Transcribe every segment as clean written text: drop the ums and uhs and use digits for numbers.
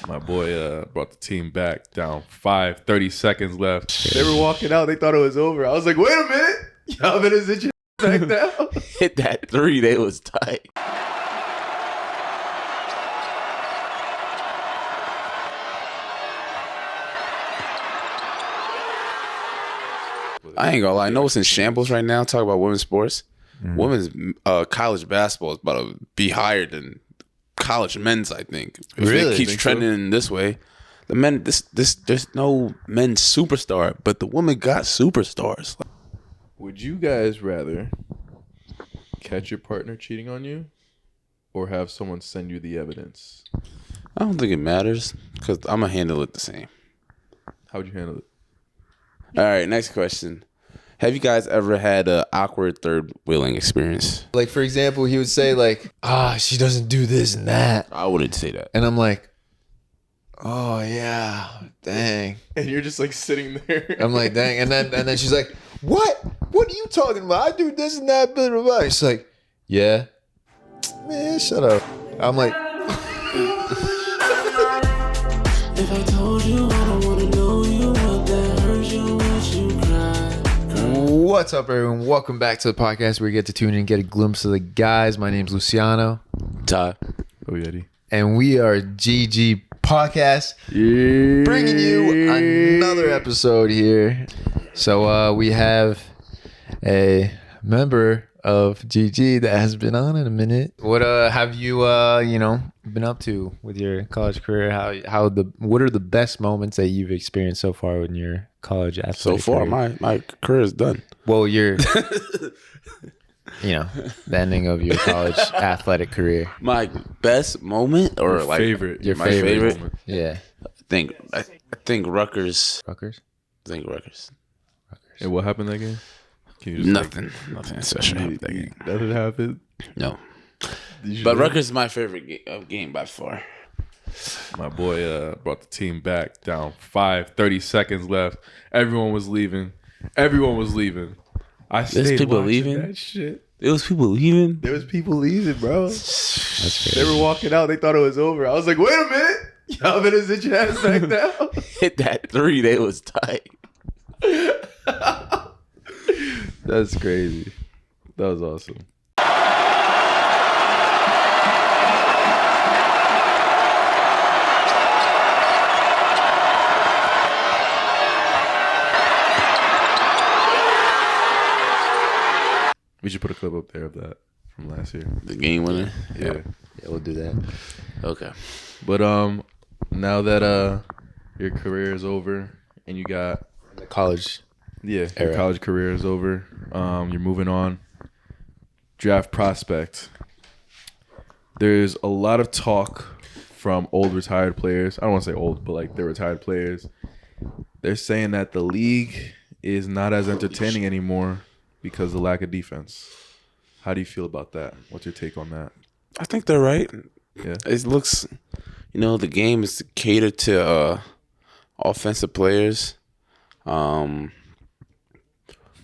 My boy brought the team back down 30 seconds left. They were walking out. They thought it was over. I was like, wait a minute. Y'all better sit your back down. Hit that 3. They was tight. I ain't gonna lie. I know it's in shambles right now. Talk about women's sports. Women's college basketball is about to be higher than college men's, I think. If it keeps trending this way. The men, there's no men's superstar, but the women got superstars. Would you guys rather catch your partner cheating on you or have someone send you the evidence? I don't think it matters because I'm going to handle it the same. How would you handle it? All right, next question. Have you guys ever had an awkward third wheeling experience? Like, for example, he would say, like, she doesn't do this and that. I wouldn't say that. And I'm like, oh, yeah, dang. And you're just like sitting there. I'm like, dang. And then she's like, what? What are you talking about? I do this and that, blah, blah, blah. She's like, yeah. Man, shut up. I'm like, if I told you I don't want to know you, would that hurt you? Would you cry? what's up, everyone? Welcome back to the podcast where you get to tune in and get a glimpse of the guys. My name's Luciano. Ty. Oh, Yeti. And we are GG Podcast, bringing you another episode here. So we have a member of GG that has been on in a minute. What have you been up to with your college career? What are the best moments that you've experienced so far in your college athletic So far, career? my career is done. Well, you're the ending of your college athletic career. My best moment or Your like favorite. Your my favorite favorite? moment. Yeah. I think Rutgers. Rutgers? I think Rutgers. And what happened that game? Can you just Nothing special happened that game. Nothing happened? No. You But sure? Rutgers is my favorite game by far. My boy brought the team back down 30 seconds left. Everyone was leaving. I stayed people watching leaving? that shit. There was people leaving. There was people leaving, bro. That's They were walking out. They thought it was over. I was like, wait a minute. Y'all better sit your ass back down. Hit that 3. They was tight. That's crazy. That was awesome. We should put a clip up there of that from last year. The game winner. Yeah. Yeah, we'll do that. Okay. But now that your career is over and you got The college. your Era. college career is over, you're moving on. Draft prospect. There's a lot of talk from old retired players. I don't want to say old, but like they're retired players. They're saying that the league is not as entertaining anymore because of the lack of defense. How do you feel about that? What's your take on that? I think they're right. Yeah. It looks, the game is to cater to offensive players.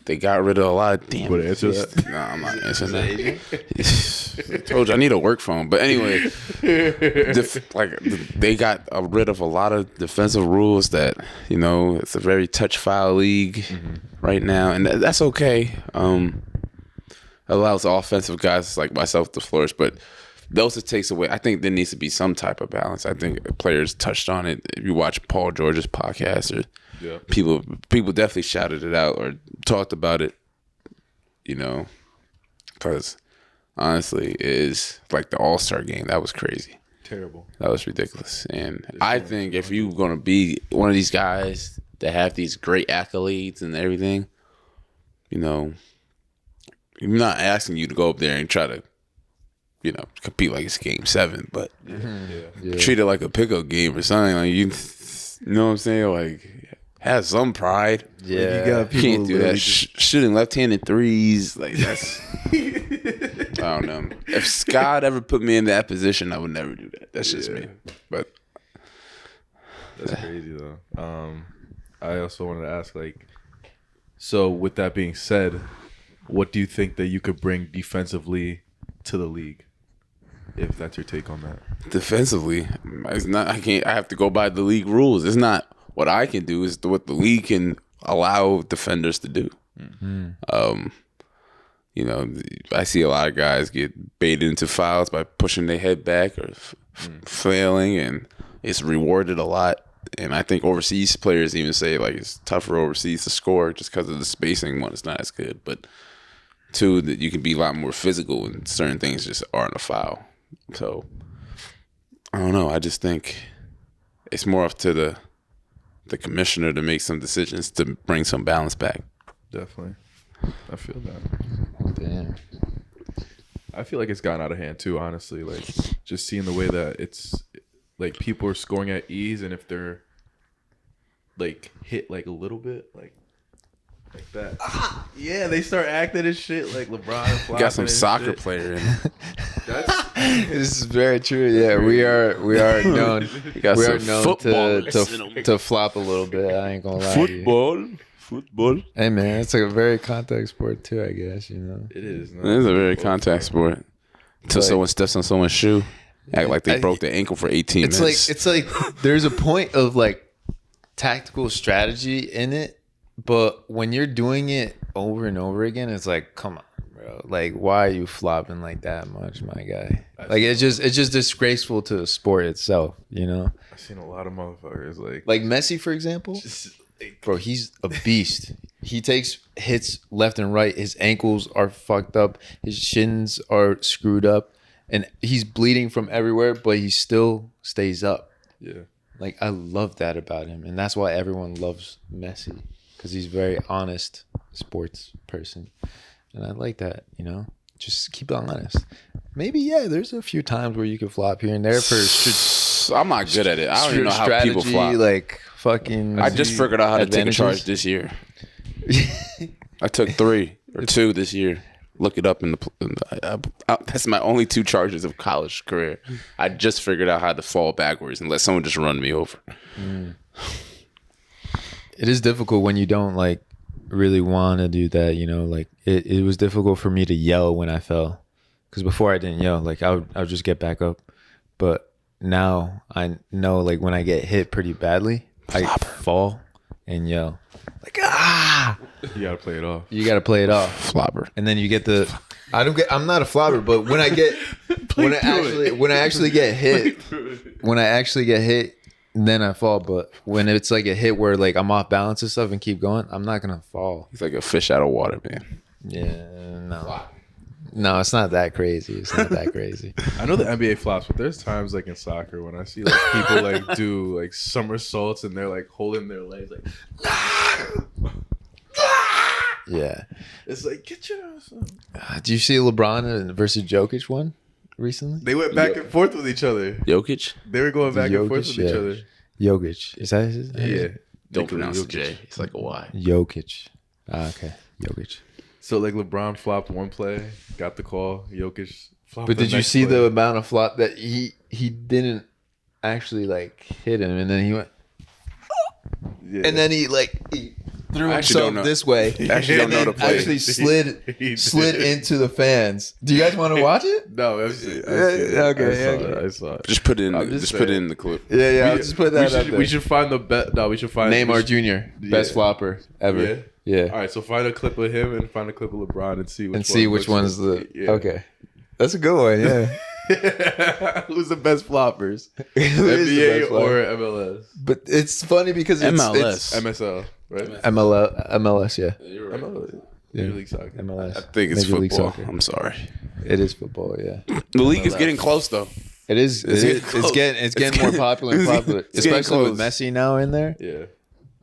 They got rid of a lot of damn. Want to answer that? No, I'm not answering that. I told you I need a work phone. But anyway, they got rid of a lot of defensive rules that, it's a very touch foul league right now. And that's okay. Allows offensive guys like myself to flourish. But those it takes away. I think there needs to be some type of balance. I think players touched on it. If you watch Paul George's podcast, Yeah. people definitely shouted it out or talked about it, because honestly, it is like the All-Star game. That was crazy. Terrible. That was ridiculous. And I think if you're going to be one of these guys that have these great accolades and everything, I'm not asking you to go up there and try to, compete like it's Game 7, but treat it like a pickup game or something. Like you know what I'm saying? Like, have some pride. Yeah. You got You people can't do that. Shooting left-handed threes, like that's. I don't know. If Scott ever put me in that position, I would never do that. That's just me. But that's crazy though. I also wanted to ask, so with that being said, what do you think that you could bring defensively to the league? If that's your take on that. Defensively, it's not. I can't. I have to go by the league rules. It's not what I can do. It's what the league can allow defenders to do. You know, I see a lot of guys get baited into fouls by pushing their head back or flailing, and it's rewarded a lot. And I think overseas players even say like it's tougher overseas to score just because of the spacing. One, it's not as good, but two, that you can be a lot more physical and certain things just aren't a foul. So I don't know. I just think it's more up to the commissioner to make some decisions to bring some balance back. Definitely. I feel that. Damn. I feel like it's gotten out of hand too, honestly. Like just seeing the way that it's like people are scoring at ease, and if they're like hit like a little bit, like that. Yeah, they start acting and shit like LeBron. Got some soccer shit. player in. This is very true. Yeah, we are known. got We are some known footballers to flop a little bit. I ain't gonna lie. To you. Football. Hey man, it's like a very contact sport too. I guess, you know. It is. It is a very contact sport. Until Like- someone steps on someone's shoe, act like they I- broke their ankle for 18 It's minutes. it's like there's a point of like tactical strategy in it, but when you're doing it over and over again, it's like, come on, bro. Like, why are you flopping like that much, my guy? Like, it's just disgraceful to the sport itself, you know. I've seen a lot of motherfuckers Like Messi, for example. just like, Bro, he's a beast. He takes hits left and right. His ankles are fucked up. His shins are screwed up. And he's bleeding from everywhere, but he still stays up. yeah. Like, I love that about him. And that's why everyone loves Messi. Because he's a very honest sports person. And I like that, you know? Just keep it honest. Maybe, yeah, there's a few times where you could flop here and there for I'm not good at it. I don't even know how strategy, people flop. like fucking. I just figured out how to take a advantages. charge this year. I took 3 or 2 this year. Look it up in the. That's my only 2 charges of college career. I just figured out how to fall backwards and let someone just run me over. It is difficult when you don't like really want to do that, you know. Like it was difficult for me to yell when I fell, because before I didn't yell. Like I would just get back up, but now I know like when I get hit pretty badly, I fall and yell like ah. You gotta play it off. You got to play it off, Flopper. and then you get the. I'm not a flopper, but when I get when I actually get hit, then I fall. But when it's like a hit where like I'm off balance and stuff and keep going, I'm not gonna fall. He's like a fish out of water, man. Yeah, no, it's not that crazy. It's not that crazy. I know the NBA flops, but there's times like in soccer when I see like people like do like somersaults and they're like holding their legs like Yeah. it's like get your ass up. Do you see LeBron versus Jokic one recently? They went back and forth with each other. Jokic? They were going back and forth with each other. Jokic. Is that his name? Yeah. Don't Nikola pronounce the Jokic. J. It's like a Y. Jokic. Okay. Jokic. So like LeBron flopped one play, got the call. Jokic flopped. But the did you next see play. the amount of flop that he didn't actually like hit him, and then he went, Yeah. and then he threw I actually don't himself know. this way. I actually don't and know then the play. actually He slid did. into the fans. Do you guys want to watch it? No, I've seen it. Okay. I saw it. Just put it in. I'm just Just put it saying. in the clip. Yeah. I'll just put that up there. We should find the bet. No, we should find Neymar we Jr. Best Yeah. flopper ever. Yeah? Yeah. All right, so find a clip of him and find a clip of LeBron and see which one's the Yeah. okay. That's a good one. Yeah. Who's the best floppers? Who is the NBA best flopper? or MLS? But it's funny because it's MLS. MSL, right? MLS. Yeah. MLS. Yeah. Major League Soccer. MLS. I think it's Major League football. Soccer. I'm sorry. It is football. Yeah. The league is getting close though. It is. It's getting more popular and popular, It's getting especially with close. Messi now in there. Yeah.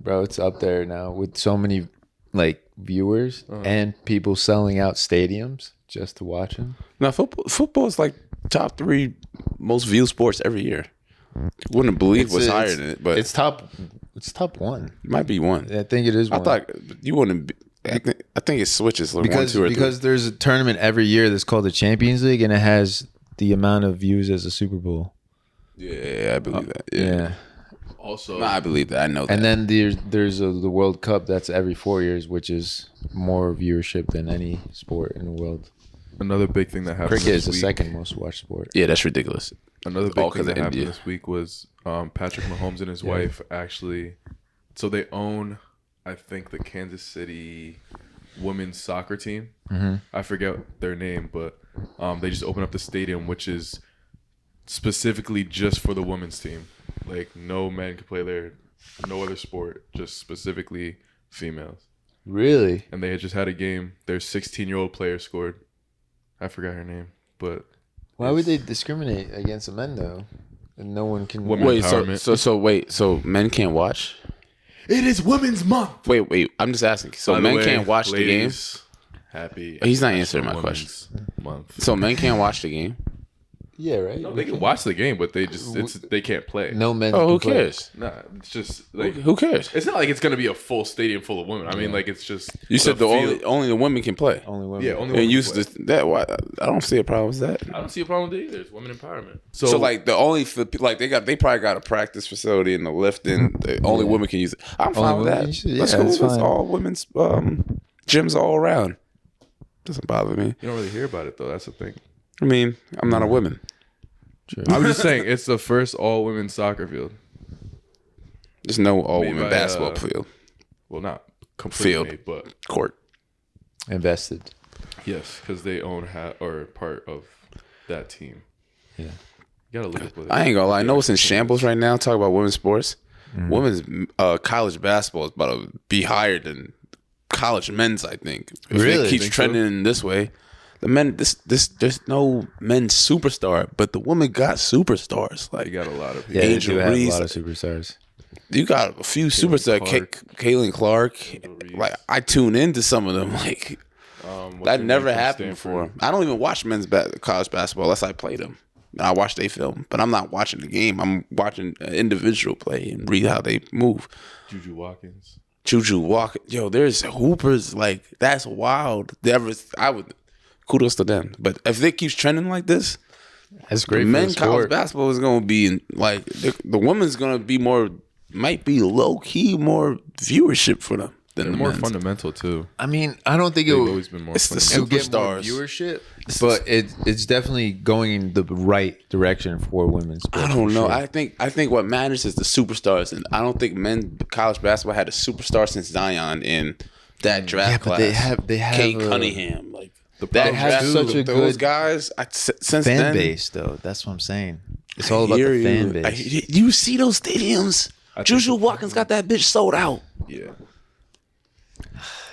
Bro, it's up there now with so many like viewers and people selling out stadiums just to watch him. Now football is like top 3 most viewed sports every year. Wouldn't believe what's higher than it, but It's top 1. it might be 1. I think it is I one. thought you wouldn't. Be, I think it switches like because 1, 2, or 3. because there's a tournament every year that's called the Champions League, and it has the amount of views as the Super Bowl. Yeah, I believe that. Yeah. Yeah. Also, No, I believe that. I know that. And then there's the World Cup that's every 4 years, which is more viewership than any sport in the world. Another big thing that happened. Cricket is this the week, second most watched sport. Yeah, that's ridiculous. Another All big thing 'cause of that happened India. this week was Patrick Mahomes and his wife actually. So they own, I think, the Kansas City women's soccer team. I forget their name, but they just opened up the stadium, which is specifically just for the women's team. Like no men can play there, no other sport, just specifically females. Really? And they had just had a game. Their 16-year-old player scored. I forgot her name, but Why would they discriminate against the men though? And no one can. Women Wait, empowerment. so men can't watch? it is Women's Month. Wait. I'm just asking. So By the men way, can't watch the game. ladies, Happy. He's not International answering my Women's Month. So men can't watch the game. Yeah, right. No, they can watch the game, but they can't play. No men. Oh, who can play. cares? Nah, it's just like Who cares? it's not like it's gonna be a full stadium full of women. I mean, like it's just You said the field. only the women can play. Only women. Yeah, only And women use play. that. Why? I don't see a problem with that. I don't see a problem with it either. It's women empowerment. So like the only like they probably got a practice facility and the lifting. The only women can use it. I'm fine with women that. can use it? That's Yeah, cool. it's That's fine. all women's gyms all around. Doesn't bother me. You don't really hear about it though. That's the thing. I mean, I'm not a woman. I'm just saying it's the first all women soccer field. There's no all Made women by, basketball field Well, not completely, Field. made, but court. Invested. yes, because they own or part of that team. Yeah. You gotta look up with it. I ain't gonna lie. I know it's in shambles right now. Talk about women's sports. Women's college basketball is about to be higher than college men's. I think. If Really? it keeps Think so? trending this way, the men. There's no men's superstar, but the women got superstars. You Like got a lot of people. Yeah, they Angel do have a Reese. lot of superstars. you got a few superstars. Clark. Kaylin Clark. Reese. Like I tune into some of them. Like What's that her never name from happened Stanford? before. I don't even watch men's college basketball unless I play them. I watch they film, but I'm not watching the game. I'm watching an individual play and read how they move. Juju Watkins. Juju Walker, yo, there's hoopers like that's wild. I would kudos to them, but if it keeps trending like this, That's the great. For men's the college sport. basketball is gonna be like the women's gonna be might be low key more viewership for them than They're the more men's. fundamental too. I mean, I don't think it They've will. always been more It's the fundamental. It'll get more superstars. viewership, but it's definitely going in the right direction for women's sports. I don't for know. sure. I think what matters is the superstars, and I don't think men college basketball had a superstar since Zion in that draft Yeah, class. but they have Kate a Cunningham, like The that problem have too- such a those good guys. Since fan then, base, though. That's what I'm saying. It's all about hear the fan you. base. You see those stadiums? think Juju the- Watkins got that bitch sold out. Yeah.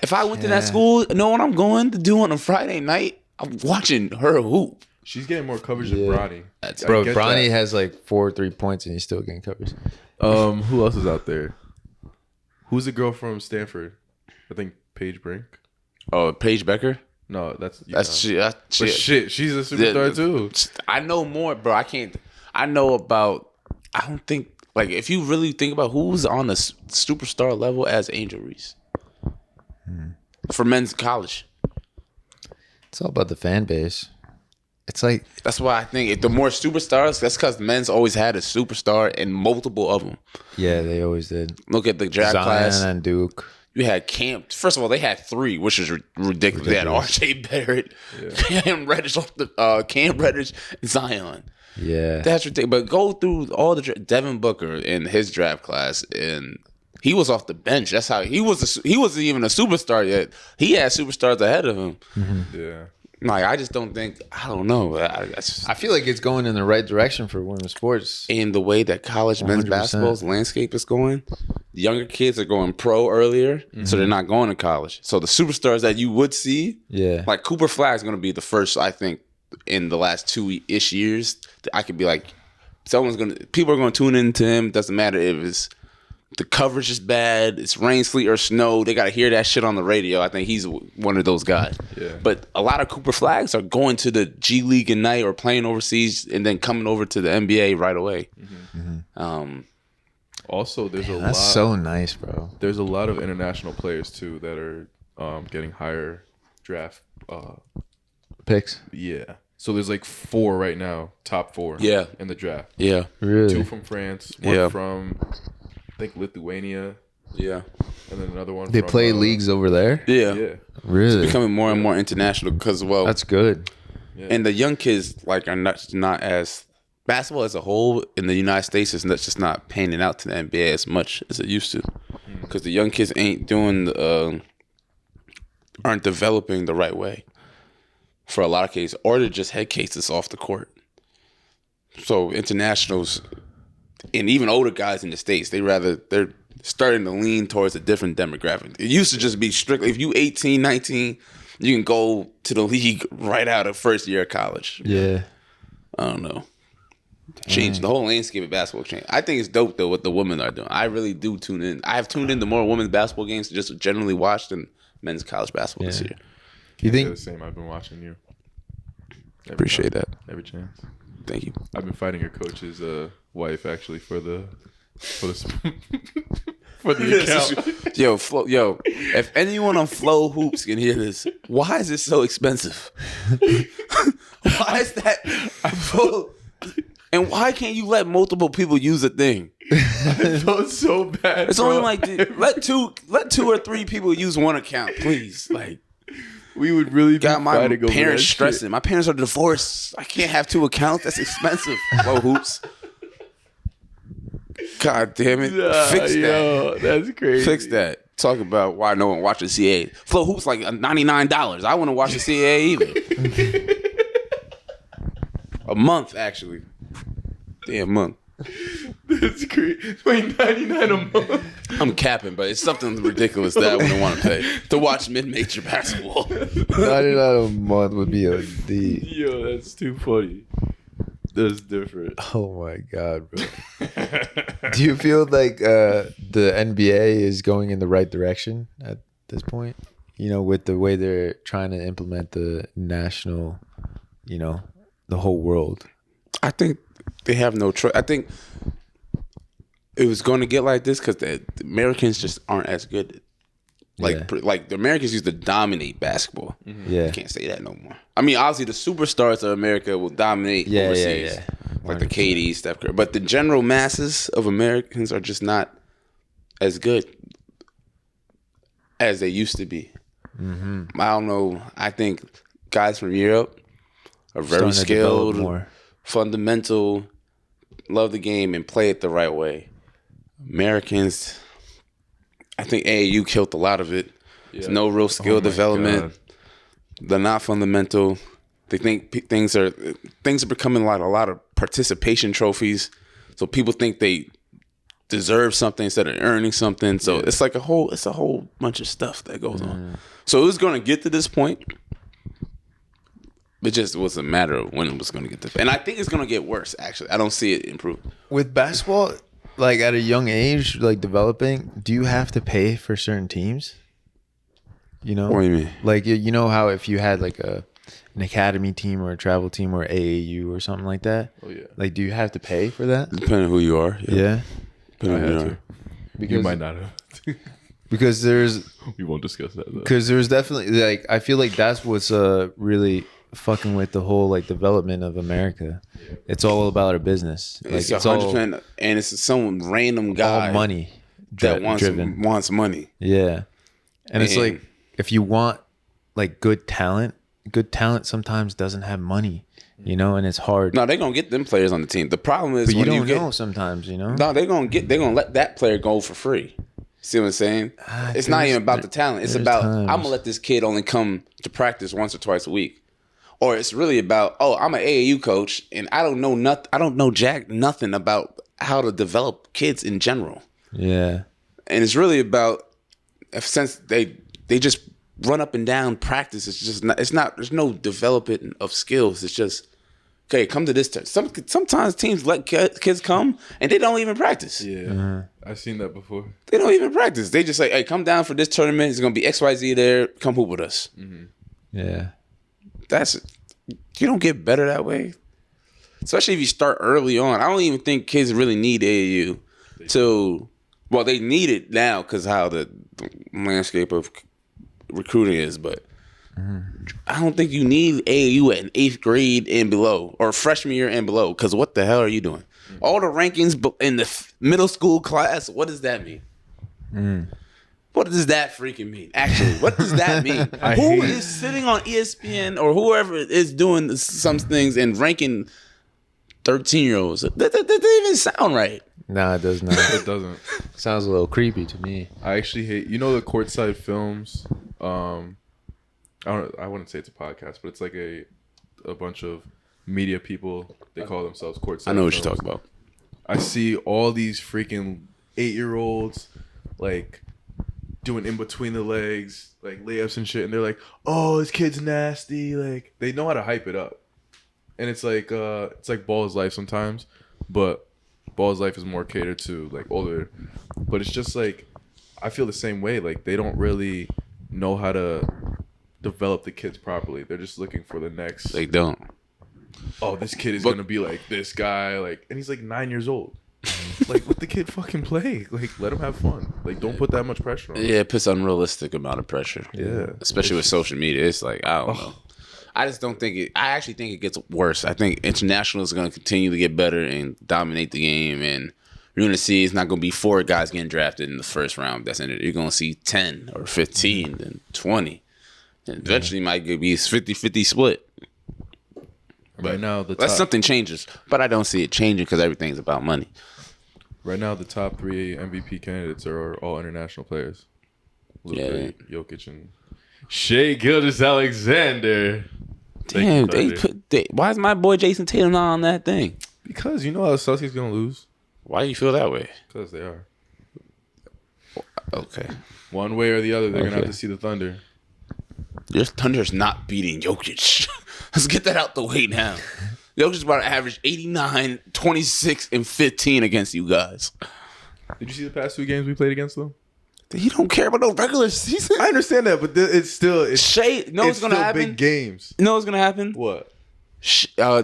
If I went to Yeah. that school, knowing I'm going to do on a Friday night, I'm watching her hoop. She's getting more coverage than Yeah. Bronny. I Bro, get Bronny that. has like 4 3-points and he's still getting covers. Who else is out there? Who's the girl from Stanford? I think Paige Brink. Oh, Paige Becker. No, that's That's But she. shit, she's a superstar too. I know more, bro. I can't. I know about. I don't think like if you really think about who's on the superstar level as Angel Reese for men's college. It's all about the fan base. It's like, That's why I think if the more superstars, that's because men's always had a superstar and multiple of them. yeah, they always did. Look at the draft Zion class. and Duke. You had Camp. First of all, they had 3, which is ridiculous. They had R.J. Barrett, Cam Reddish, Cam Reddish, and Zion. Yeah. That's ridiculous. But go through all the Devin Booker in his draft class, and he was off the bench. That's how he was. He wasn't even a superstar yet. He had superstars ahead of him. Yeah. Like I just don't think. I don't know. I feel like it's going in the right direction for women's sports. In the way that college men's 100%. basketball's landscape is going, the younger kids are going pro earlier, so they're not going to college. So the superstars that you would see, Yeah. like Cooper Flag is going to be the first, I think, in the last 2-ish years. That I could be like, people are going to tune into him. Doesn't matter if it's the coverage is bad, it's rain, sleet, or snow. They got to hear that shit on the radio. I think he's one of those guys. Yeah. But a lot of Cooper Flags are going to the G League at night or playing overseas and then coming over to the NBA right away. Also, there's a lot. That's so nice, bro. There's a lot of international players too that are getting higher draft. Picks. Yeah. So there's like 4 right now, top 4. Yeah. In the draft. Yeah. Two Really? from France, one Yeah. from I think Lithuania, Yeah. And then another one. They from, play leagues over there. Yeah. Yeah. Really? Becoming more and more international because, well, That's good. Yeah. and the young kids like are not as basketball as a whole in the United States is just not panning out to the NBA as much as it used to, because the young kids ain't doing aren't developing the right way for a lot of cases, or they're just head cases off the court. So internationals and even older guys in the States, they're starting to lean towards a different demographic. It used to just be strictly if you 18, 19, you can go to the league right out of first year of college. Yeah. I don't know. Change the whole landscape of basketball. Change. I think it's dope though what the women are doing. I really do tune in. I have tuned into more women's basketball games to just generally watch than men's college basketball this year. You You're think? the same. I've been watching you. Every Appreciate time. that. Every chance. Thank you. I've been fighting your coach's wife actually for the for the account. Yo, Flo, if anyone on Flow Hoops can hear this, why is it so expensive? Why is that? And why can't you let multiple people use a thing? I felt so bad. It's bro. only like let two or three people use one account, please. Like, we would really got be my fighting over parents that stressing. My parents are divorced. I can't have two accounts. That's expensive. Flow Hoops. God damn it. Shit. Fix that. Yo, that's crazy. Fix that. Talk about why no one watches CAA. Flow Hoops like $99. I wouldn't watch the CAA either. A month, actually. Damn month. That's crazy. Wait, 99 a month. I'm capping, but it's something ridiculous that I wouldn't want to pay to watch mid-major basketball. $99 a month would be a D. Yo, that's too funny. That's different. Oh my god, bro. Do you feel like the NBA is going in the right direction at this point? You know, with the way they're trying to implement the national, you know, the whole world. I think they have no choice. I think it was going to get like this because the Americans just aren't as good. Like the Americans used to dominate basketball. Yeah. You can't say that no more. I mean, obviously the superstars of America will dominate overseas. Like the KD, Steph Curry. But the general masses of Americans are just not as good as they used to be. Mm-hmm. I don't know. I think guys from Europe are very skilled, fundamental, love the game, and play it the right way. Americans, I think AAU killed a lot of it. Yeah. There's no real skill development. God. They're not fundamental. They think things are becoming like a lot of participation trophies. So people think they deserve something instead of earning something. So it's like a whole bunch of stuff that goes on. So it was going to get to this point. It just was a matter of when it was going to get to. And I think it's going to get worse, actually. I don't see it improve. With basketball, like at a young age, like developing, do you have to pay for certain teams? You know? What do you mean? Like, you know how if you had like an academy team or a travel team or AAU or something like that? Oh, yeah. Like, do you have to pay for that? Depending on who you are. Yeah. Depending on who you are. Because you might not have. Because there's... We won't discuss that, though. Because there's definitely, like, I feel like that's what's really fucking with the whole, like, development of America. Yeah. It's all about our business. Like, it's 100%, and it's some random guy. All money. That wants money. Yeah. And it's like, if you want, like, good talent sometimes doesn't have money, you know, and it's hard. No, they're going to get them players on the team. The problem is but you don't know sometimes, you know? No, they're going to let that player go for free. See what I'm saying? It's not even about the talent. It's about, I'm going to let this kid only come to practice once or twice a week. Or it's really about, I'm an AAU coach and I don't know nothing about how to develop kids in general. Yeah. And it's really about, since they just run up and down practice, there's no development of skills. It's just, okay, come to this time. Sometimes teams let kids come and they don't even practice. Yeah, I've seen that before. They don't even practice. They just say, hey, come down for this tournament. It's going to be XYZ there. Come hoop with us. Mm-hmm. Yeah. You don't get better that way. Especially if you start early on. I don't even think kids really need AAU they need it now because how the landscape of recruiting is, but I don't think you need AAU at 8th grade and below or freshman year and below, because what the hell are you doing? All the rankings in the middle school class, what does that mean? What does that freaking mean? Actually, what does that mean? Who is sitting on ESPN or whoever is doing some things and ranking 13-year-olds? That doesn't even sound right. No, it does not. It doesn't. Sounds a little creepy to me. I actually hate, the Courtside Films. I wouldn't say it's a podcast, but it's like a bunch of media people. They call themselves Courtside. I know what Films. you're talking about. I see all these freaking 8-year-olds like doing in between the legs, like layups and shit, and they're like, "Oh, this kid's nasty." Like they know how to hype it up, and it's like Ball is Life sometimes, but Ball is Life is more catered to like older. But it's just like I feel the same way. Like they don't really know how to develop the kids properly. They're just looking for the next. They don't. Oh, this kid is gonna be like this guy, like, and he's like 9 years old. Like, let the kid fucking play. Like, let him have fun. Like, don't put that much pressure on him. Yeah, it puts unrealistic amount of pressure. Yeah, especially with social media. It's like I don't know. I just don't think it. I actually think it gets worse. I think international is going to continue to get better and dominate the game, and you're going to see it's not going to be 4 guys getting drafted in the first round. That's in it. You're going to see 10 or 15 and 20. And eventually, might be a 50-50 split. Right now, unless something changes, but I don't see it changing because everything's about money. Right now, the top 3 MVP candidates are all international players. Luka, Jokic, and Shai Gilgeous-Alexander. Damn, why is my boy Jason Tatum not on that thing? Because you know how Celtics gonna lose. Why do you feel that way? Because they are. Okay. One way or the other, they're gonna have to see the Thunder. Your Thunder's not beating Jokic. Let's get that out the way now. Jokic's about to average 89, 26, and 15 against you guys. Did you see the past 2 games we played against them? You don't care about no regular season. I understand that, but it's still Shai. No, what's gonna happen? Big games. You know what's gonna happen? What?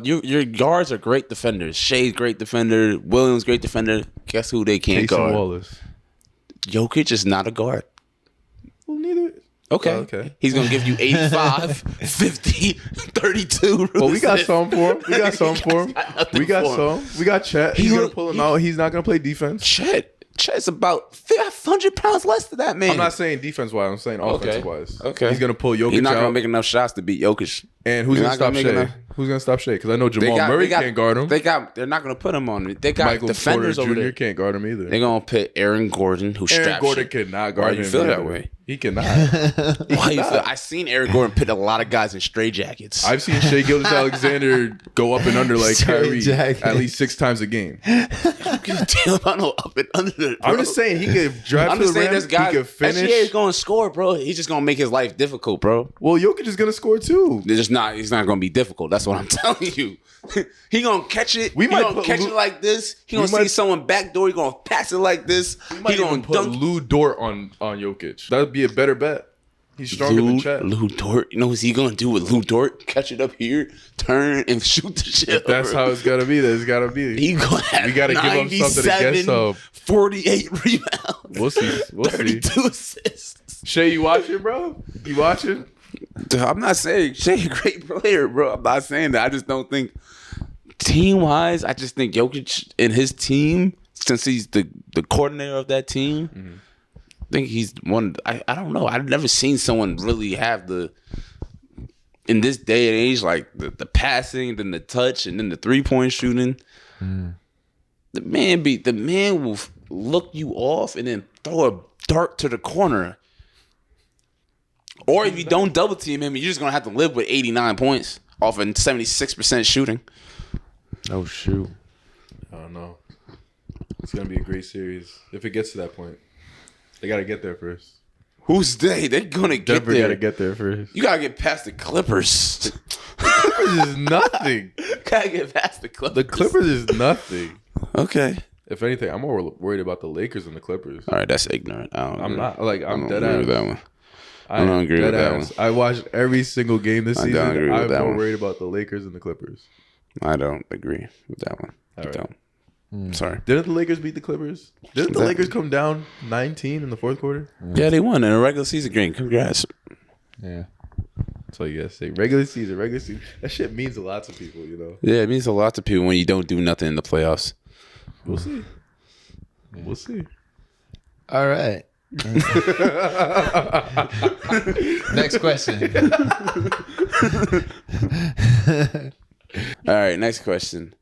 Your guards are great defenders. Shai's great defender. Williams great defender. Guess who they can't guard? Wallace. Jokic is not a guard. Well, neither. Okay. Okay. He's going to give you 85, 50, 32. Well, we got some for him. We got some for him. We got some. We got Chet. He's going to pull him out. He's not going to play defense. Chet's about 500 pounds less than that man. I'm not saying defense-wise. I'm saying offensive-wise. Okay. He's going to pull Jokic out. He's not going to make enough shots to beat Jokic. And who's going to stop Shai? Who's going to stop Shai? Because I know Jamal Murray can't guard him. They're not going to put him on it. They got Michael defenders Porter over Jr. there. Can't guard him either. They're going to put Aaron Gordon, who straps Aaron Gordon shit. cannot guard him. Why you feel that way? He cannot. Why you feel? I've seen Aaron Gordon put a lot of guys in straight jackets. I've seen Shai Gilgeous-Alexander go up and under like Kyrie at least 6 times a game. Damn, I know up and under. I'm just saying he could drive to the rim. He could finish. SGA is going to score, bro. He's just going to make his life difficult, bro. Well, Jokic is going to score too. He's not going to be difficult. That's what I'm telling you. He going to catch it. He going to catch it like this. He going to see someone backdoor. He going to pass it like this. He going to put dunk. Lou Dort on Jokic. That would be a better bet. He's stronger than Chet. Lou Dort. You know what's he going to do with Lou Dort? Catch it up here, turn, and shoot the shit. If that's how it's got to be. It's got to be. He going to have we got to give him something to get some. 48 rebounds. We'll see. 32 assists. Shai, you watching, bro? You watching? I'm not saying Shai a great player, bro. I'm not saying that. I just don't think team-wise, I just think Jokic and his team, since he's the coordinator of that team, I think he's one. I don't know. I've never seen someone really have in this day and age, like the passing, then the touch, and then the 3-point shooting. The man will look you off and then throw a dart to the corner. Or if you don't double team him, you're just gonna have to live with 89 points off of 76% shooting. Oh shoot! I don't know. It's gonna be a great series if it gets to that point. They gotta get there first. Who's they? They're gonna get Denver there. Gotta get there first. You gotta get past the Clippers. Clippers is nothing. Gotta get past the Clippers. The Clippers is nothing. Okay. If anything, I'm more worried about the Lakers than the Clippers. All right, that's ignorant. I'm not like I'm dead agree ass with that one. I don't agree with that one. I watched every single game this season. don't agree with I'm that more one. worried about the Lakers and the Clippers. I don't agree with that one. All right. Don't. Sorry. Didn't the Lakers beat the Clippers? Didn't the Lakers come down 19 in the fourth quarter? Yeah, they won in a regular season game. Congrats. Yeah. That's all you gotta say. Regular season. That shit means a lot to people, you know. Yeah, it means a lot to people when you don't do nothing in the playoffs. We'll see. We'll see. All right. Next question. All right, next question.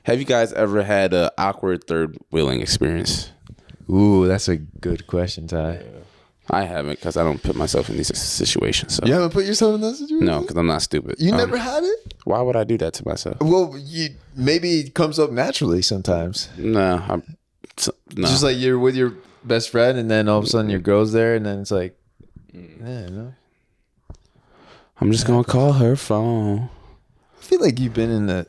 Have you guys ever had an awkward third wheeling experience? Ooh, that's a good question, Ty. I haven't because I don't put myself in these situations. So. You haven't put yourself in that situation? No, because I'm not stupid. You never had it? Why would I do that to myself? Well, maybe it comes up naturally sometimes. No. Just like you're with your best friend and then all of a sudden your girl's there and then it's like, yeah, no. I'm just going to call her phone. I feel like you've been in the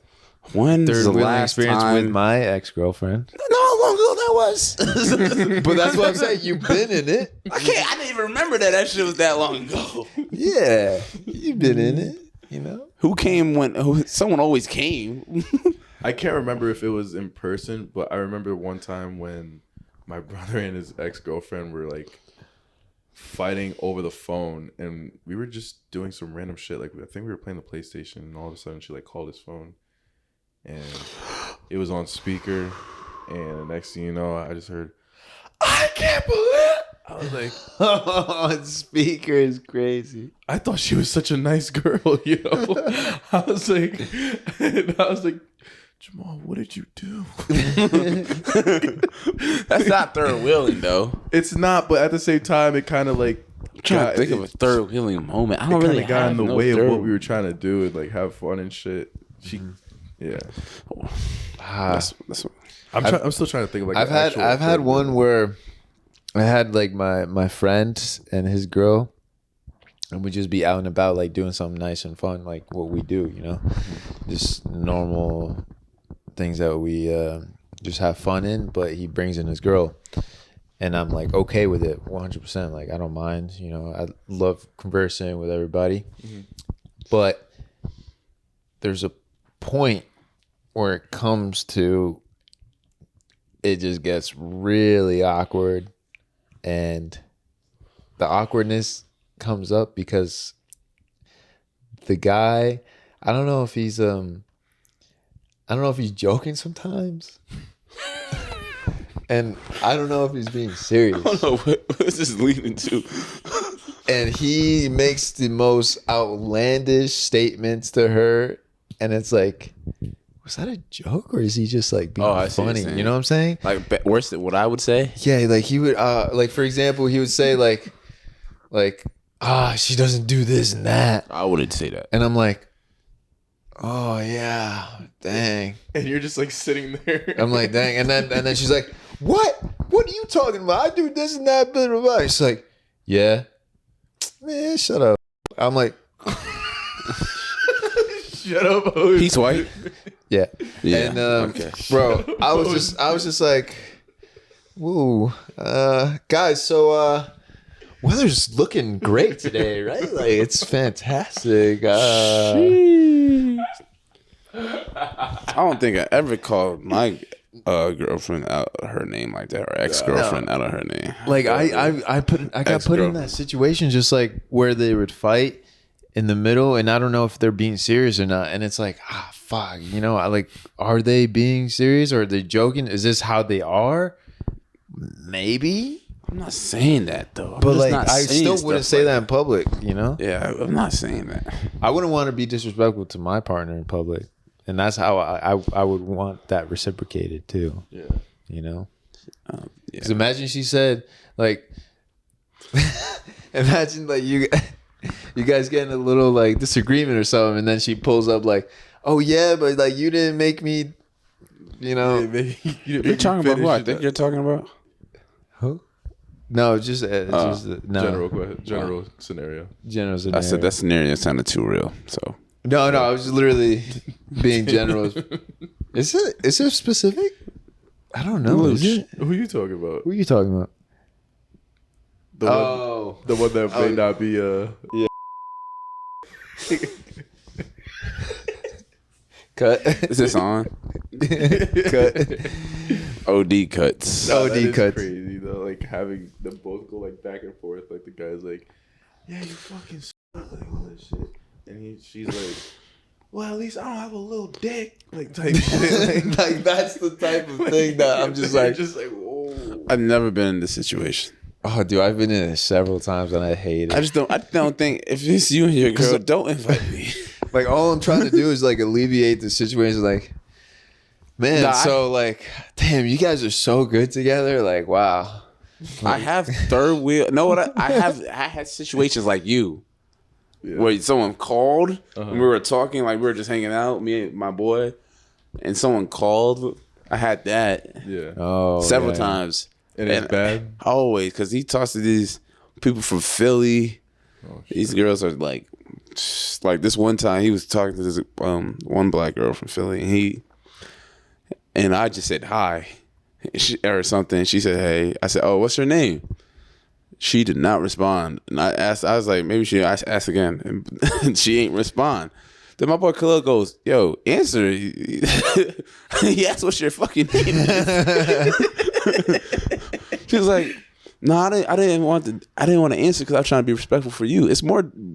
When's third the wheeling last experience time? with my ex-girlfriend. No, how long ago that was? But that's what I'm saying. You've been in it. I didn't even remember that shit was that long ago. Yeah. You've been in it, you know? Who came when? Someone always came. I can't remember if it was in person, but I remember one time when my brother and his ex-girlfriend were like fighting over the phone, and we were just doing some random shit. Like, I think we were playing the PlayStation, and all of a sudden she like called his phone, and it was on speaker, and the next thing you know, I just heard, "I can't believe it." I was like, Oh, speaker is crazy. I thought she was such a nice girl, you know. I was like, Jamal, what did you do? That's not third wheeling though. It's not, but at the same time, it kind of like I'm trying to think of a third wheeling moment. I don't really got in the way of third- what we were trying to do and like have fun and shit. Yeah. That's I'm still trying to think of like. I've had one where I had like my friend and his girl, and we'd just be out and about like doing something nice and fun, like what we do, you know, just normal things that we just have fun in. But he brings in his girl, and I'm like okay with it 100%. Like I don't mind, you know. I love conversing with everybody, but there's a point where it comes to it just gets really awkward, and the awkwardness comes up because the guy, I don't know if he's joking sometimes. And I don't know if he's being serious. I don't know what is this leading to. And he makes the most outlandish statements to her, and it's like, was that a joke or is he just like being I see what funny? you're saying. You know what I'm saying? Like worse than what I would say. Yeah, like he would like for example, he would say like she doesn't do this and that. I wouldn't say that. And I'm like, oh yeah, dang. And you're just like sitting there. I'm like, dang. And then she's like, what are you talking about? I do this and that, blah blah blah. She's like, yeah, man, shut up. I'm like, Shut up, Owen. He's white. yeah. Yeah. And Okay. bro, I was just like, woo, guys, so weather's looking great today, right? Like it's fantastic. I don't think I ever called my girlfriend out her name like that, or ex-girlfriend out of her name. Like I got put in Ex-girlfriend. that situation just like where they would fight in the middle, and I don't know if they're being serious or not. And it's like, fuck, you know, I like, are they being serious or are they joking? Is this how they are? Maybe, I'm not saying that though. but like I still wouldn't say that in public. You know, Yeah, I'm not saying that. I wouldn't want to be disrespectful to my partner in public, and that's how I would want that reciprocated too. Yeah. You know. Yeah. Because imagine she said, like, imagine like you guys getting a little like disagreement or something, and then she pulls up like, oh yeah, but like you didn't make me, you know. You're talking about who I think you're talking about? Who? No, it's just no General scenario. general I scenario. said that scenario sounded too real. So No, I was just literally being general. Is there specific? I don't know. Is it? Who you talking about? Who are you talking about? The one that may not be Cut. is this on? Cut. OD cuts. OD that is cuts. crazy though. Like having them both go like back and forth. Like the guy's like, yeah, you fucking like all that shit, and she's like, well, at least I don't have a little dick, like type shit. Like that's the type of thing that I'm just like, whoa. I've never been in this situation. Oh, dude, I've been in it several times and I hate it. I don't think if it's you and your girl, don't invite me. Like, all I'm trying to do is like alleviate the situation. Like, man, Nah, like, damn, you guys are so good together. Like, wow. I have third wheel. No, what I had situations like you, where someone called and we were talking, like we were just hanging out, me and my boy, and someone called. I had that several times. And it's bad? Always, because he talks to these people from Philly. These girls are like this one time he was talking to this one black girl from Philly, and I just said hi, or something. She said hey. I said, oh, what's her name? She did not respond, and I was like, maybe she asked again, and she ain't respond. Then my boy Khalil goes, yo, answer. He asked what's your fucking name is. She was like, no, I didn't want to answer because I was trying to be respectful for you. He was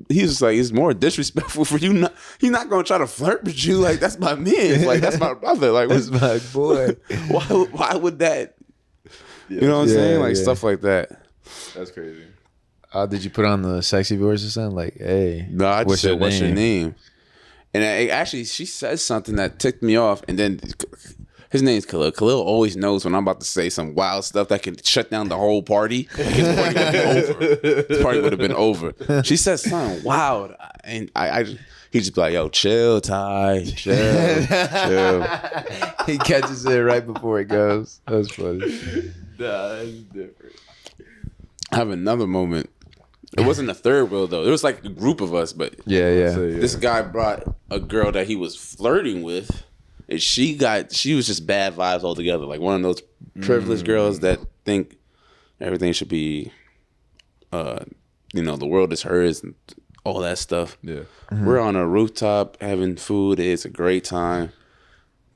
just like, it's more disrespectful for you. He's not gonna try to flirt with you. Like, that's my man. Like, that's my brother. Like, That's my boy. why would that? You know what I'm saying? Like stuff like that. That's crazy. Did you put on the sexy voice or something? Like, hey, No, I just said, what's your name? And actually, she says something that ticked me off. And then his name's Khalil. Khalil always knows when I'm about to say some wild stuff that can shut down the whole party. Like, his party would be over. His party would have been over. She said something wild, and he just be like, "Yo, chill, Ty, chill." He catches it right before it goes. That was funny. Nah, that's different. I have another moment. It wasn't a third wheel though. It was like a group of us, but Yeah. this guy brought a girl that he was flirting with, and she was just bad vibes altogether. Like one of those privileged girls that think everything should be, the world is hers and all that stuff. Yeah. We're on a rooftop having food. It's a great time.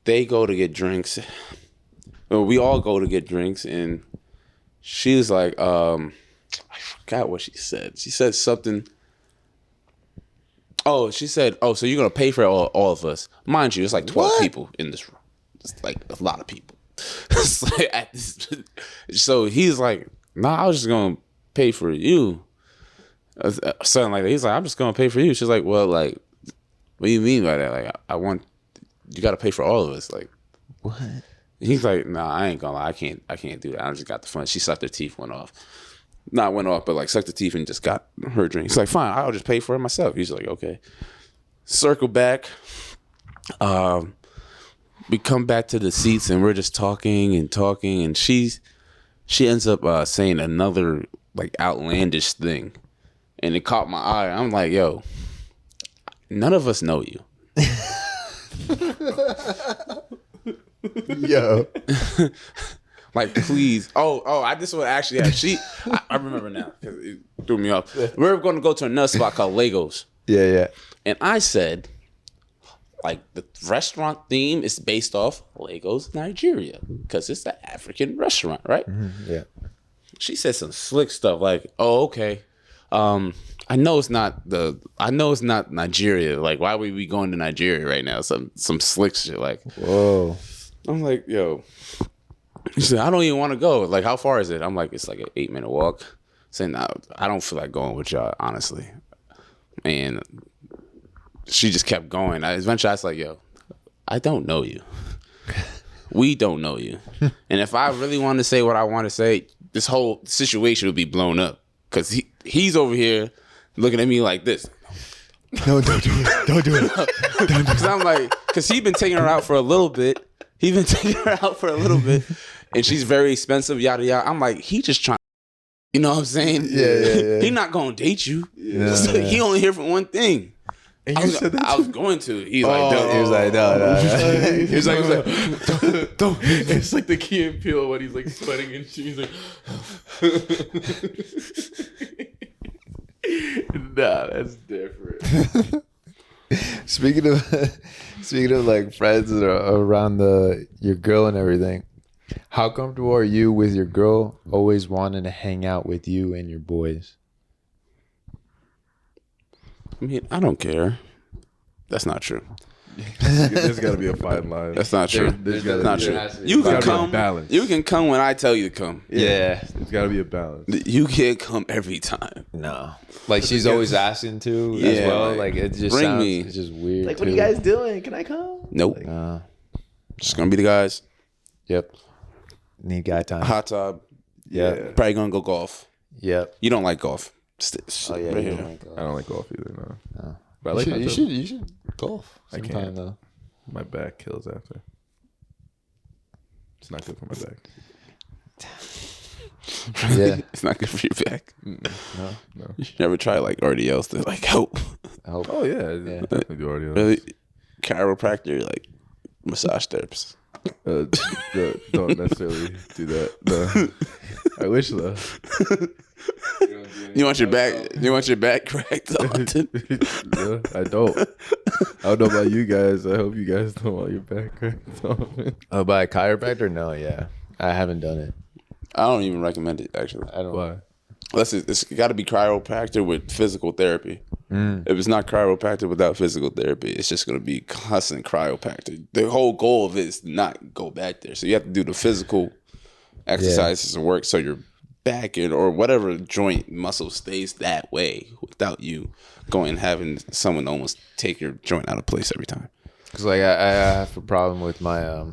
They go to get drinks. Well, we all go to get drinks, and she was like, I forgot what she said. She said something. Oh, she said, "Oh, so you're gonna pay for all of us?" Mind you, it's like 12 people in this room. It's like a lot of people. It's like so he's like, "Nah, I was just gonna pay for you." Something like that. He's like, "I'm just gonna pay for you." She's like, "Well, like, what do you mean by that? Like, you gotta pay for all of us." Like, What? he's like, "Nah, I ain't gonna lie. I can't do that. I just got the fun." She sucked her teeth, went off. Not went off, but like sucked the teeth and just got her drink. He's like, fine, I'll just pay for it myself. He's like, okay. Circle back. We come back to the seats and we're just talking, and she ends up saying another like outlandish thing, and it caught my eye. I'm like, yo, none of us know you. Yo. Like, please. Oh, this one actually have. I remember now because it threw me off. We're going to go to another spot called Legos. Yeah. And I said, like, the restaurant theme is based off Legos, Nigeria, because it's the African restaurant, right? Yeah. She said some slick stuff like, oh, okay. I know it's not Nigeria. Like, why would we be going to Nigeria right now? Some slick shit. Like, Whoa. I'm like, yo. She said, I don't even want to go. Like, how far is it? I'm like, it's like an 8-minute walk. Saying, no, I don't feel like going with y'all, honestly. And she just kept going. Eventually, I was like, yo, I don't know you. We don't know you. And if I really want to say what I want to say, this whole situation would be blown up. Because he's over here looking at me like this. No, don't do it. Don't do it. Because I'm like, because he's been taking her out for a little bit. And she's very expensive, yada, yada. I'm like, he just trying, you know what I'm saying? Yeah. He not going to date you. Yeah. He only here for one thing. And you said that I was going to. He's He was like, no. He was like, don't. It's like the Key and Peele when he's like sweating and she's like, nah, that's different. Speaking of like friends that are around your girl and everything, how comfortable are you with your girl always wanting to hang out with you and your boys? I mean, I don't care. That's not true. There's got to be a fine line. That's not true. There's gotta Not be true. a- You can gotta be a come. balance. You can come when I tell you to come. Yeah. It's got to be a balance. You can't come every time. No. Like she's always asking to as Yeah, well. like, Like it just bring sounds. me. It's just weird. Like, what are you too. guys doing? Can I come? Nope. Just gonna be the guys. Yep. Need guy time. Hot tub. Yeah. Probably gonna go golf. Yep. You don't like golf. Oh yeah. Right you here. don't like golf. I don't like golf either. No. But I You like should, hot you tub. should. You should golf I sometime can't. though. My back kills after. It's not good for my back. Yeah. It's not good for your back. No. You should never try like RDLs to like help. I hope. Oh yeah, Yeah. definitely do already. Really, chiropractor, like massage therapist. Don't necessarily do that. No. I wish though. You want your back? You want your back cracked often? No, I don't. I don't know about you guys. I hope you guys don't want your back cracked often. Oh, by a chiropractor? No. Yeah. I haven't done it. I don't even recommend it actually. I don't. Why? Unless it's got to be chiropractor with physical therapy. If it's not chiropractor without physical therapy, it's just going to be constant chiropractor. The whole goal of it is to not go back there. So you have to do the physical exercises and work so your back or whatever joint muscle stays that way without you going and having someone almost take your joint out of place every time. Because like I have a problem with my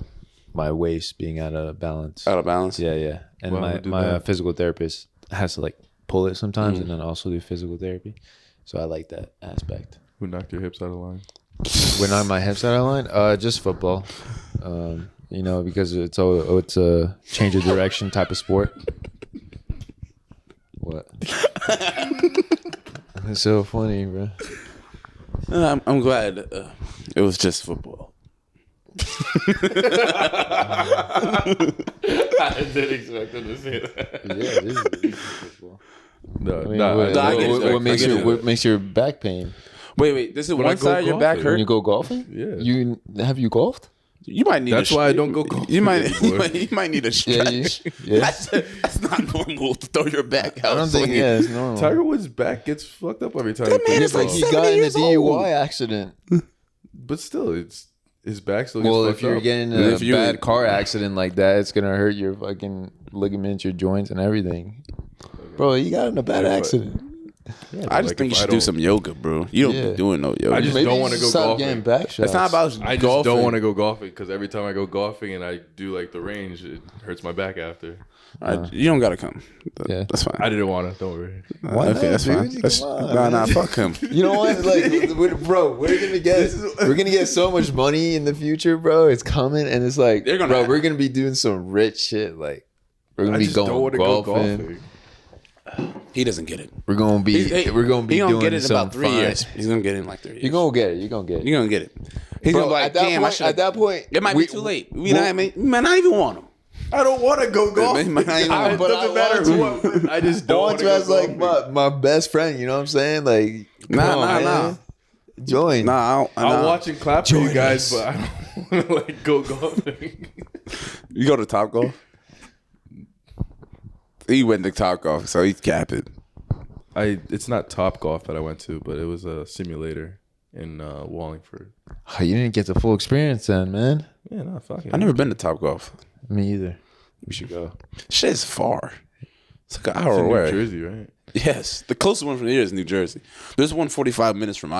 my waist being out of balance. Out of balance? Yeah. And Why my would do my that? Physical therapist has to like pull it sometimes and then also do physical therapy. So I like that aspect. Who knocked your hips out of line? When on my hips out of line, just football. You know, because it's a change of direction type of sport. What? It's so funny, bro. I'm glad it was just football. I did expect him to say that. Yeah, this is football. No, I mean, nah, what, I get it. what makes I get your it. what makes your back pain? Wait. This is When I one go side of your back golfing. hurt? When you go golfing? Yeah. You have you golfed? You might need. That's why I don't go golfing You might. anymore. You might need a Yeah, stretch. yeah. That's not normal to throw your back out. I don't think swinging. it's normal. Tiger Woods' back gets fucked up every time. That he man plays is like golf. He 70 got in a years old. DUI accident. But still, it's his back still gets Well, fucked if you're up. getting If a you- bad car accident like that, it's gonna hurt your fucking ligaments, your joints, and everything. Bro, you got in a bad Yeah, but- accident. I just Like, think if you I should do don't- some yoga, bro. You don't Yeah. be doing no yoga. I just Maybe don't you wanna should go stop golfing. getting back shots. It's not about I just golfing. don't want to go golfing because every time I go golfing and I do like the range, it hurts my back after. You don't gotta come. Yeah. That's fine. I didn't want to. Don't worry. Why okay, not, that's dude? fine. Come That's, on, nah, man. fuck him. You know what? Like, bro, we're gonna get so much money in the future, bro. It's coming, and it's like, They're gonna bro, have- we're gonna be doing some rich shit. Like, we're gonna I be just going don't want to go golfing. golfing. He doesn't get it. We're gonna be He doing get it in some about 3 fun- years. He's gonna get it in like 3 years. You're gonna get it. You're gonna get it. You're gonna get it. He's Bro, gonna be like, at that damn, I point, should. at that point, It might be too late. We might not even want him. I don't want to go golfing. It might not even- It But doesn't I matter want who to. I'm with. I just I don't want want to you go as like golfing. my best friend. You know what I'm saying? Like, come on, man. Join. Nah, I'll watch and clap for you Join guys, us. but I don't want to like go golfing. You go to Top Golf. He went to Top Golf, so he's capping. It's not Top Golf that I went to, but it was a simulator in Wallingford. Oh, you didn't get the full experience then, man. Yeah, no, fuck it. I never been to Top Golf. Me either. We should go. Shit's far. It's like an It's hour in New away. Jersey, right? Yes, the closest one from here is New Jersey. There's one 45 minutes from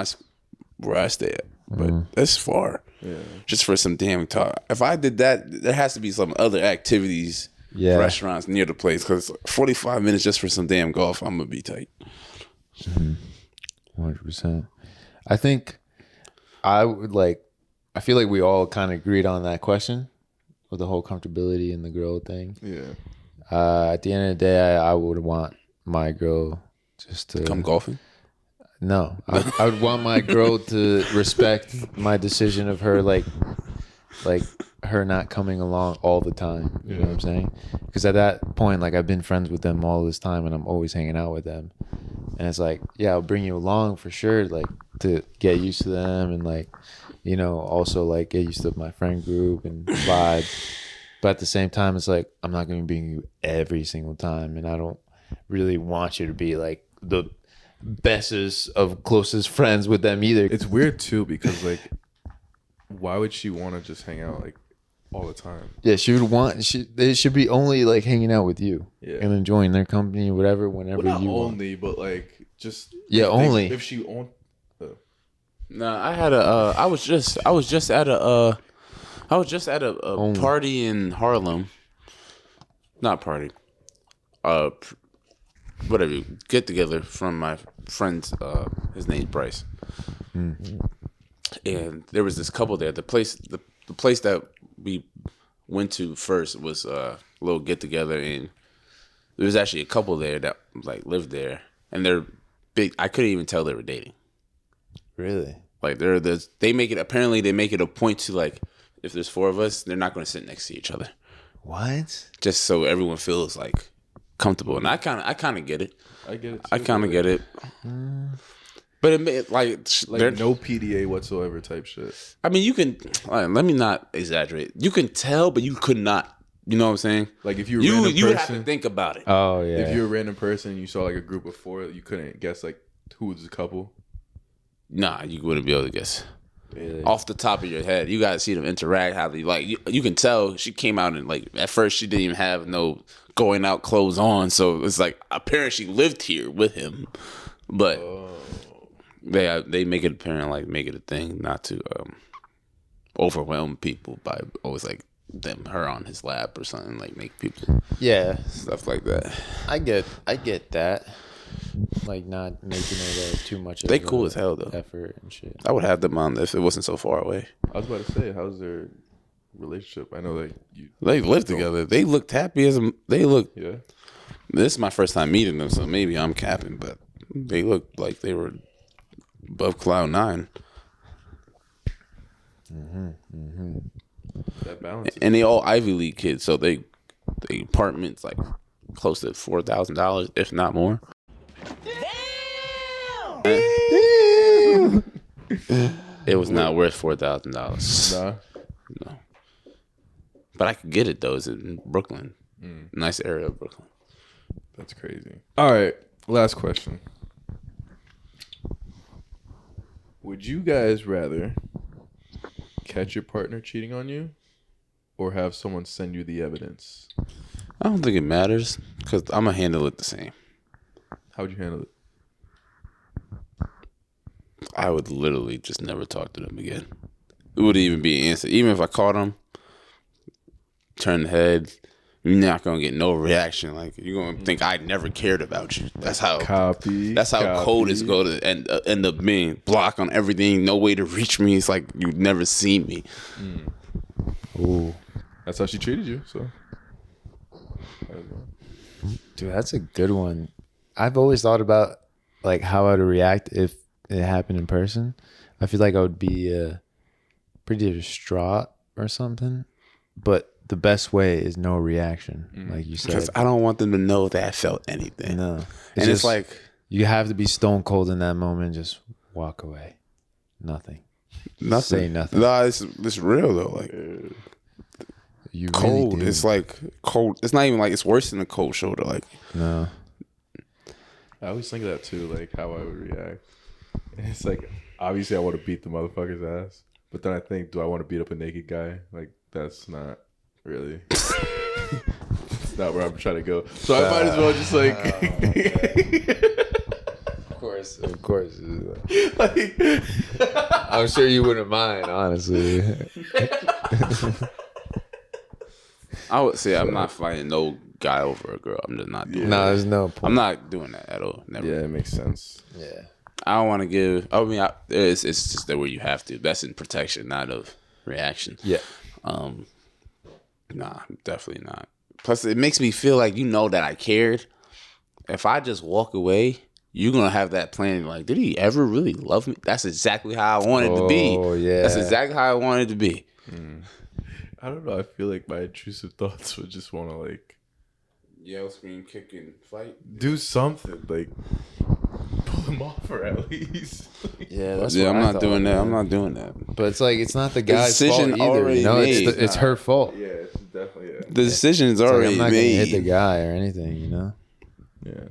where I stay at, but that's far. Yeah. Just for some damn talk. If I did that, there has to be some other activities, Yeah. restaurants near the place. Because 45 minutes just for some damn golf, I'm gonna be tight. 100%. I think I would like. I feel like we all kind of agreed on that question with the whole comfortability and the girl thing. Yeah. At the end of the day, I would want my girl just to Come golfing. No, I would want my girl to respect my decision of her, like her not coming along all the time. You know what I'm saying? Because at that point, like I've been friends with them all this time, and I'm always hanging out with them. And it's like, yeah, I'll bring you along for sure, like to get used to them, and like, you know, also like get used to my friend group and vibe. But at the same time, it's like I'm not going to bring you every single time, and I don't really want you to be like the bestest of closest friends with them either. It's weird too because like why would she want to just hang out like all the time? Yeah, she would want. They should be only like hanging out with you and enjoying their company, whatever, whenever well, not you want. only, but like just only if she owned. No, I had a. I was just at a. I was just at a party in Harlem. Not party. Whatever. Get together from my friend's. His name's Bryce. And there was this couple there. The place that we went to first was a little get together, and there was actually a couple there that like lived there, and they're big. I couldn't even tell they were dating. really. Like they make it a point to like if there's 4 of us, they're not going to sit next to each other. What? Just so everyone feels like comfortable. And I kind of get it. I get it. Too, I kind of get it. But it like no PDA whatsoever type shit. I mean, you can. Let me not exaggerate. You can tell, but you could not. You know what I'm saying? Like if you're a random you would person, have to think about it. Oh yeah. if you're a random person and you saw like a group of 4, you couldn't guess like who was the couple. Nah, you wouldn't be able to guess. Really? Off the top of your head, you gotta see them interact. How they like you can tell she came out and like at first she didn't even have no going out clothes on, so it's like apparently she lived here with him, but they make it apparent, like make it a thing not to overwhelm people by always like her on his lap or something, like make people stuff like that. I get that. Like not making it too much. They cool as hell though. Effort and shit. I would have them on if it wasn't so far away. I was about to say, how's their relationship? I know that they live together. They looked happy they look. Yeah. This is my first time meeting them, so maybe I'm capping, but they looked like they were above cloud 9. That balance. And they all Ivy League kids, so the apartment's like close to $4,000, if not more. It was not worth $4,000. Nah. No. But I could get it though. It's in Brooklyn. Nice area of Brooklyn. That's crazy. All right, last question. Would you guys rather catch your partner cheating on you or have someone send you the evidence? I don't think it matters because I'm going to handle it the same. How would you handle it? I would literally just never talk to them again. It wouldn't even be an answer. Even if I caught them, turn the head, you're not going to get no reaction. Like, you're going to think I never cared about you. That's how cold it's going to end up being. Block on everything, no way to reach me. It's like you've never seen me. Ooh. That's how she treated you, so. Dude, that's a good one. I've always thought about like how I'd react if it happened in person. I feel like I would be pretty distraught or something. But the best way is no reaction, like you said. Because I don't want them to know that I felt anything. No. It's like you have to be stone cold in that moment and just walk away. Nothing. Say nothing. Nah, it's real though. Like You cold. Really do. It's like cold. It's not even like it's worse than a cold shoulder. Like No. I always think of that too, like how I would react. And it's like, obviously I want to beat the motherfucker's ass. But then I think, do I want to beat up a naked guy? Like, that's not really. It's not where I'm trying to go. So I might as well just like. Of course. Like, I'm sure you wouldn't mind, honestly. I would say, I'm not fighting no guy over a girl. I'm just not doing No, that. there's no point. I'm not doing that at all. Never. Yeah, it makes sense. Yeah. I don't want to give. I mean, it's just that where you have to. That's in protection, not of reaction. Yeah. Nah, definitely not. Plus, it makes me feel like you know that I cared. If I just walk away, you're gonna have that plan. Like, did he ever really love me? That's exactly how I wanted to be. Oh yeah. That's exactly how I wanted to be. I don't know. I feel like my intrusive thoughts would just want to like Yell, scream, kick, and fight. do something, like pull him off, or at least. Yeah, that's Yeah, what I'm I not thought, doing that. man. I'm not doing that. But it's like it's not the guy's decision fault either. already You know, made. it's her fault. Yeah, it's definitely The decision's It's like, already I'm not made. gonna hit the guy or anything, you know. yeah.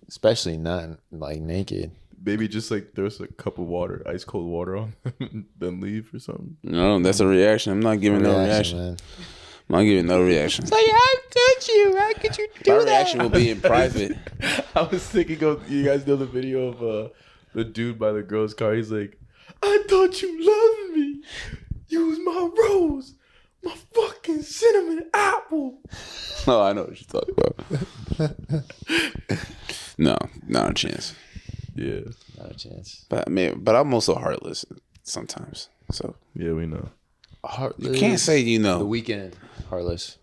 Especially not like naked. maybe just like there's a cup of water, ice cold water on them, then leave or something. No, that's a reaction. I'm not giving no reaction. Man. I'm not giving no reaction. Like, how could you? How could you do My that? reaction will be in private. I was thinking of, you guys know the video of the dude by the girl's car. He's like, I thought you loved me. You was my rose, my fucking cinnamon apple. Oh, I know what you're talking about. No, not a chance. Yeah, Not a chance. But but I'm also heartless sometimes. So yeah, we know. Heartless. you can't say you The know. Weeknd. Heartless.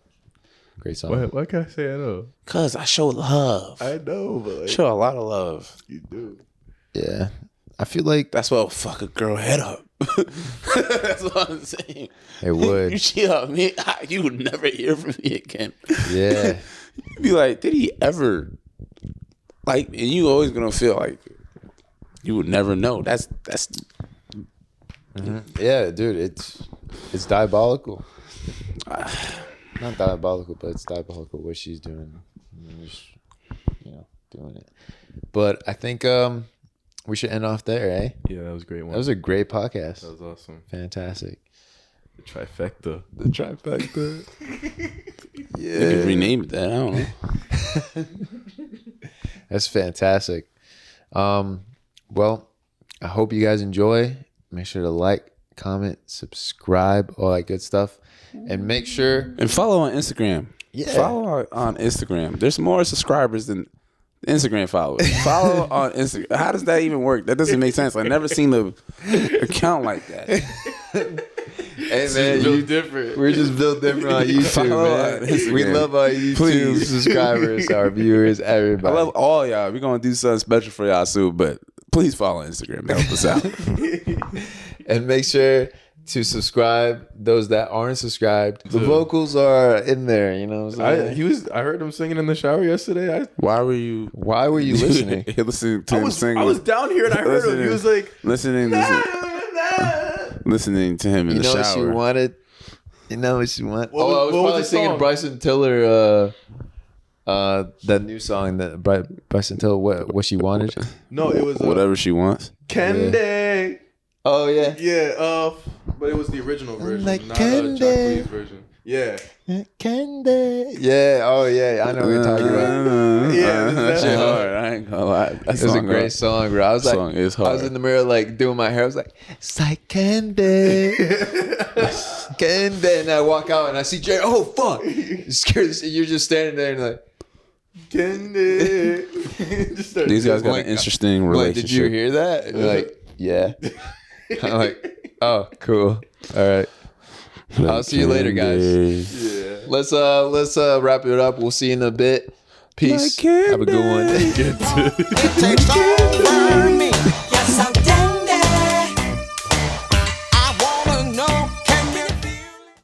Great song. Why can't I say I know? Cause I show love. I know, but like, Show a lot of love. you do. Yeah. I feel like That's what'll fuck a girl head up. That's what I'm saying. it would. You cheat on me, you would never hear from me again. Yeah. You'd be like, did he ever? Like, and you always gonna feel like you would never know. That's Yeah, dude, it's diabolical. Not diabolical, but it's diabolical what she's doing. Just, doing it. But I think we should end off there, eh? Yeah, that was a great one. That was a great podcast. That was awesome. Fantastic. The trifecta. The trifecta. you could rename it that. I don't know. That's fantastic. Well, I hope you guys enjoy. Make sure to like, comment, subscribe, all that good stuff. And make sure And follow on Instagram. Yeah. Follow on Instagram. There's more subscribers than Instagram followers. Follow on Instagram. How does that even work? That doesn't make sense. I've never seen an account like that. Hey man, different. we're just built different on YouTube, Follow on man. Instagram. We love our YouTube Please. subscribers, our viewers, I everybody. love all y'all. We're gonna do something special for y'all soon, but please follow Instagram to help us out. And make sure to subscribe. Those that aren't subscribed, the vocals are in there. You know what I'm saying? I heard him singing in the shower yesterday. Why were you Why were you listening? listening to him singing? I was down here and I heard him. He was like, listening to him in You the know what she shower. wanted? You know what she wanted? What I was was probably the singing song? Bryson Tiller. That new song that Bryson Tiller. What she wanted? no, it was Whatever she wants. Candy. Oh yeah. Yeah, but it was the original version, Like not candy. Japanese version. Yeah. Candy. Yeah. Oh yeah. I know what you're talking about. Yeah, that shit that- hard. I ain't gonna lie. That It's a song great hard. song, bro. I was like, Song is I was hard. in the mirror, like doing my hair. I was like, "Psych candy, candy," and I walk out and I see Jay. Oh fuck! Scared. You're just standing there and like, Candy. Just started These guys got Like, an interesting like, relationship. did you hear that? And you're like, yeah. I'm like, oh, cool. All right. I'll see you later, guys. Yeah. Let's wrap it up. We'll see you in a bit. Peace. Have a good one. It takes all